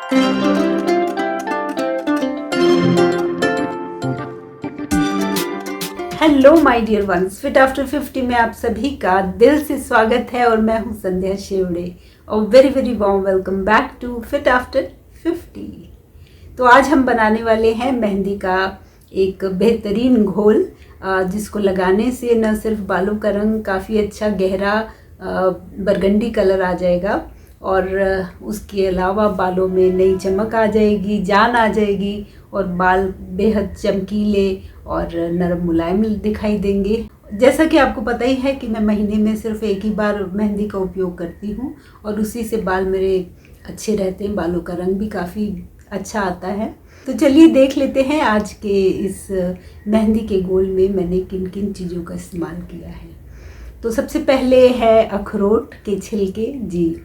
Hello my dear ones, fit after 50 में आप सभी का दिल से स्वागत है और मैं हूं संध्या शेवड़े और very very warm welcome back to fit after 50। तो आज हम बनाने वाले हैं मेहंदी का एक बेहतरीन घोल, जिसको लगाने से न सिर्फ बालों का रंग काफ़ी अच्छा गहरा बरगंडी कलर आ जाएगा और उसके अलावा बालों में नई चमक आ जाएगी, जान आ जाएगी और बाल बेहद चमकीले और नरम मुलायम दिखाई देंगे। जैसा कि आपको पता ही है कि मैं महीने में सिर्फ एक ही बार मेहंदी का उपयोग करती हूँ और उसी से बाल मेरे अच्छे रहते हैं, बालों का रंग भी काफ़ी अच्छा आता है। तो चलिए देख लेते हैं आज के इस मेहंदी के घोल में मैंने किन किन चीज़ों का इस्तेमाल किया है। तो सबसे पहले है अखरोट के छिलके। जी,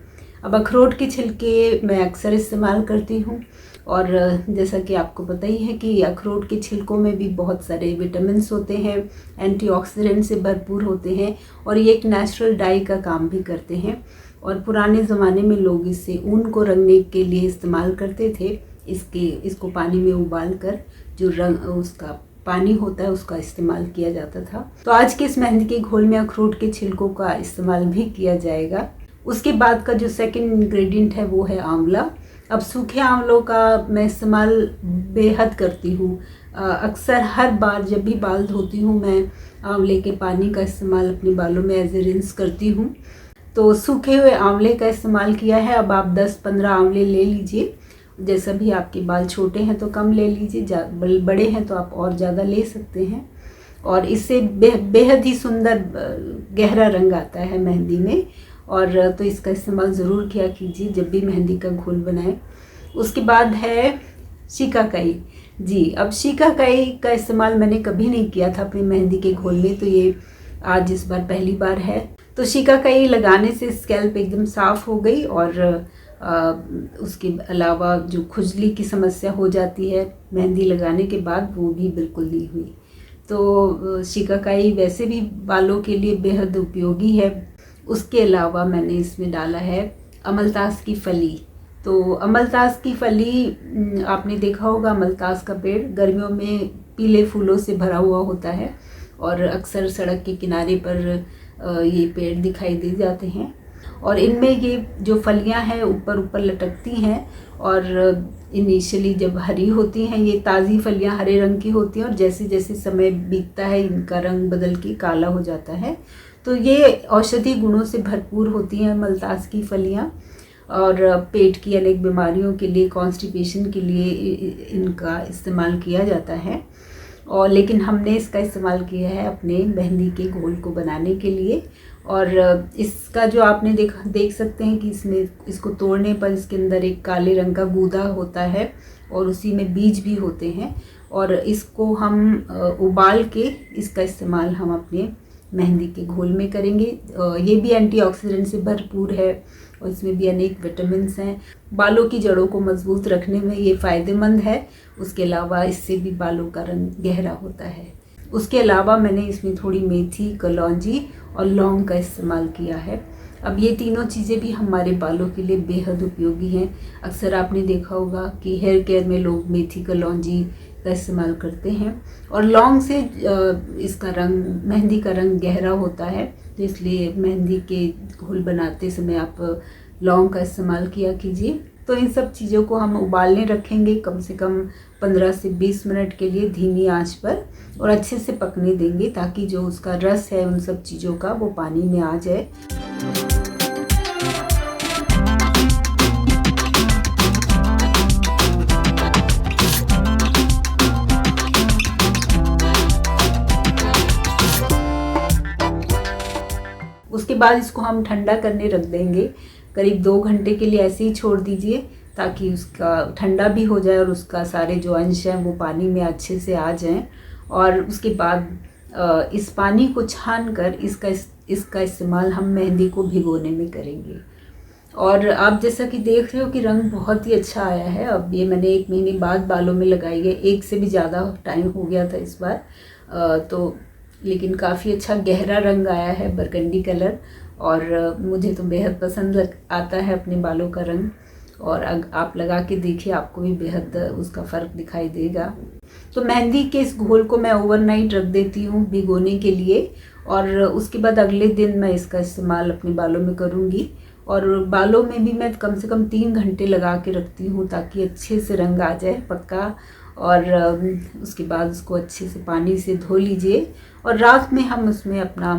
अब अखरोट के छिलके मैं अक्सर इस्तेमाल करती हूँ और जैसा कि आपको पता ही है कि अखरोट के छिलकों में भी बहुत सारे विटामिन्स होते हैं, एंटीऑक्सीडेंट से भरपूर होते हैं और ये एक नेचुरल डाई का काम भी करते हैं। और पुराने ज़माने में लोग इससे ऊन को रंगने के लिए इस्तेमाल करते थे। इसको पानी में उबाल कर जो रंग उसका पानी होता है उसका इस्तेमाल किया जाता था। तो आज के इस मेहंदी के घोल में अखरोट के छिलकों का इस्तेमाल भी किया जाएगा। उसके बाद का जो सेकंड इंग्रेडिएंट है वो है आंवला। अब सूखे आंवलों का मैं इस्तेमाल बेहद करती हूँ। अक्सर हर बार जब भी बाल धोती हूँ मैं आंवले के पानी का इस्तेमाल अपने बालों में एज ए रिंस करती हूँ। तो सूखे हुए आंवले का इस्तेमाल किया है। अब आप 10-15 आंवले ले लीजिए। जैसा भी आपके बाल छोटे हैं तो कम ले लीजिए, बड़े हैं तो आप और ज़्यादा ले सकते हैं। और इससे बेहद ही सुंदर गहरा रंग आता है मेहंदी में। और तो इसका इस्तेमाल ज़रूर किया कीजिए जब भी मेहंदी का घोल बनाएं। उसके बाद है शिकाकाई। जी, अब शिकाकाई का इस्तेमाल मैंने कभी नहीं किया था अपनी मेहंदी के घोल में, तो ये आज इस बार पहली बार है। तो शिकाकाई लगाने से स्कैल्प एकदम साफ़ हो गई और उसके अलावा जो खुजली की समस्या हो जाती है मेहंदी लगाने के बाद वो भी बिल्कुल नहीं हुई। तो शिकाकाई वैसे भी बालों के लिए बेहद उपयोगी है। उसके अलावा मैंने इसमें डाला है अमलतास की फली। तो अमलतास की फली आपने देखा होगा, अमलतास का पेड़ गर्मियों में पीले फूलों से भरा हुआ होता है और अक्सर सड़क के किनारे पर ये पेड़ दिखाई दे जाते हैं और इनमें ये जो फलियां हैं ऊपर ऊपर लटकती हैं और इनिशियली जब हरी होती हैं ये ताज़ी फलियां हरे रंग की होती हैं और जैसे जैसे समय बीतता है इनका रंग बदल के काला हो जाता है। तो ये औषधि गुणों से भरपूर होती हैं मलतास की फलियां और पेट की अनेक बीमारियों के लिए, कॉन्स्टिपेशन के लिए इनका इस्तेमाल किया जाता है। और लेकिन हमने इसका इस्तेमाल किया है अपने मेहंदी के घोल को बनाने के लिए। और इसका जो आपने देख सकते हैं कि इसको तोड़ने पर इसके अंदर एक काले रंग का गूदा होता है और उसी में बीज भी होते हैं और इसको हम उबाल के इसका इस्तेमाल हम अपने मेहंदी के घोल में करेंगे। ये भी एंटीऑक्सीडेंट से भरपूर है और इसमें भी अनेक विटामिन्स हैं। बालों की जड़ों को मजबूत रखने में ये फ़ायदेमंद है। उसके अलावा इससे भी बालों का रंग गहरा होता है। उसके अलावा मैंने इसमें थोड़ी मेथी, कलौंजी और लौंग का इस्तेमाल किया है। अब ये तीनों चीज़ें भी हमारे बालों के लिए बेहद उपयोगी हैं। अक्सर आपने देखा होगा कि हेयर केयर में लोग मेथी, कलौंजी का इस्तेमाल करते हैं और लौंग से इसका रंग, मेहंदी का रंग गहरा होता है, तो इसलिए मेहंदी के घोल बनाते समय आप लौंग का इस्तेमाल किया कीजिए। तो इन सब चीज़ों को हम उबालने रखेंगे कम से कम 15 से 20 मिनट के लिए धीमी आंच पर और अच्छे से पकने देंगे ताकि जो उसका रस है उन सब चीज़ों का वो पानी में आ जाए। उसके बाद इसको हम ठंडा करने रख देंगे। करीब 2 घंटे के लिए ऐसे ही छोड़ दीजिए ताकि उसका ठंडा भी हो जाए और उसका सारे जो अंश हैं वो पानी में अच्छे से आ जाएं। और उसके बाद इस पानी को छान कर इसका इस्तेमाल हम मेहंदी को भिगोने में करेंगे। और आप जैसा कि देख रहे हो कि रंग बहुत ही अच्छा आया है। अब ये मैंने 1 महीने बाद बालों में लगाई है, 1 से भी ज़्यादा टाइम हो गया था इस बार, तो लेकिन काफ़ी अच्छा गहरा रंग आया है, बरगंडी कलर, और मुझे तो बेहद पसंद आता है अपने बालों का रंग। और आप लगा के देखिए, आपको भी बेहद उसका फ़र्क दिखाई देगा। तो मेहंदी के इस घोल को मैं ओवरनाइट रख देती हूँ भिगोने के लिए, और उसके बाद अगले दिन मैं इसका इस्तेमाल अपने बालों में करूँगी। और बालों में भी मैं कम से कम 3 घंटे लगा के रखती हूँ ताकि अच्छे से रंग आ जाए पक्का। और उसके बाद उसको अच्छे से पानी से धो लीजिए, और रात में हम उसमें अपना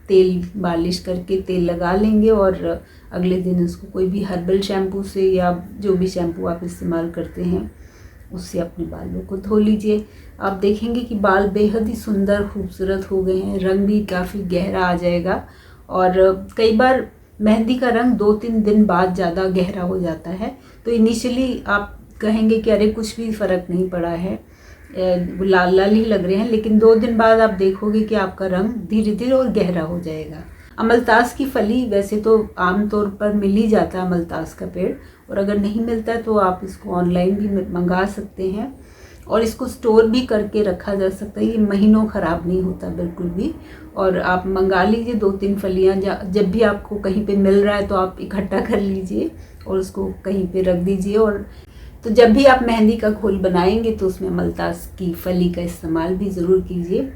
तेल मालिश करके तेल लगा लेंगे, और अगले दिन उसको कोई भी हर्बल शैम्पू से या जो भी शैम्पू आप इस्तेमाल करते हैं उससे अपने बालों को धो लीजिए। आप देखेंगे कि बाल बेहद ही सुंदर खूबसूरत हो गए हैं, रंग भी काफ़ी गहरा आ जाएगा। और कई बार मेहंदी का रंग 2-3 दिन बाद ज़्यादा गहरा हो जाता है, तो इनिशियली आप कहेंगे कि अरे कुछ भी फ़र्क नहीं पड़ा है, लाल लाल ही लग रहे हैं, लेकिन 2 दिन बाद आप देखोगे कि आपका रंग धीरे धीरे और गहरा हो जाएगा। अमलतास की फली वैसे तो आमतौर पर मिल ही जाता है अमलतास का पेड़, और अगर नहीं मिलता है तो आप इसको ऑनलाइन भी मंगा सकते हैं, और इसको स्टोर भी करके रखा जा सकता है। ये महीनों ख़राब नहीं होता बिल्कुल भी। और आप मंगा लीजिए 2-3 फलियाँ, जब भी आपको कहीं पे मिल रहा है तो आप इकट्ठा कर लीजिए और उसको कहीं पे रख दीजिए। और तो जब भी आप मेहंदी का घोल बनाएंगे तो उसमें मलतास की फली का इस्तेमाल भी ज़रूर कीजिए।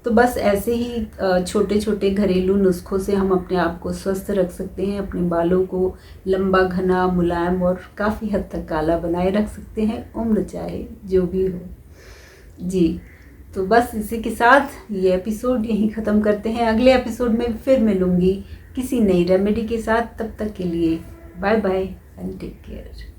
तो बस ऐसे ही छोटे छोटे घरेलू नुस्खों से हम अपने आप को स्वस्थ रख सकते हैं, अपने बालों को लंबा, घना, मुलायम और काफ़ी हद तक काला बनाए रख सकते हैं, उम्र चाहे जो भी हो। जी, तो बस इसी के साथ ये एपिसोड यहीं ख़त्म करते हैं। अगले एपिसोड में फिर मिलूँगी किसी नई रेमेडी के साथ। तब तक के लिए bye bye and take care.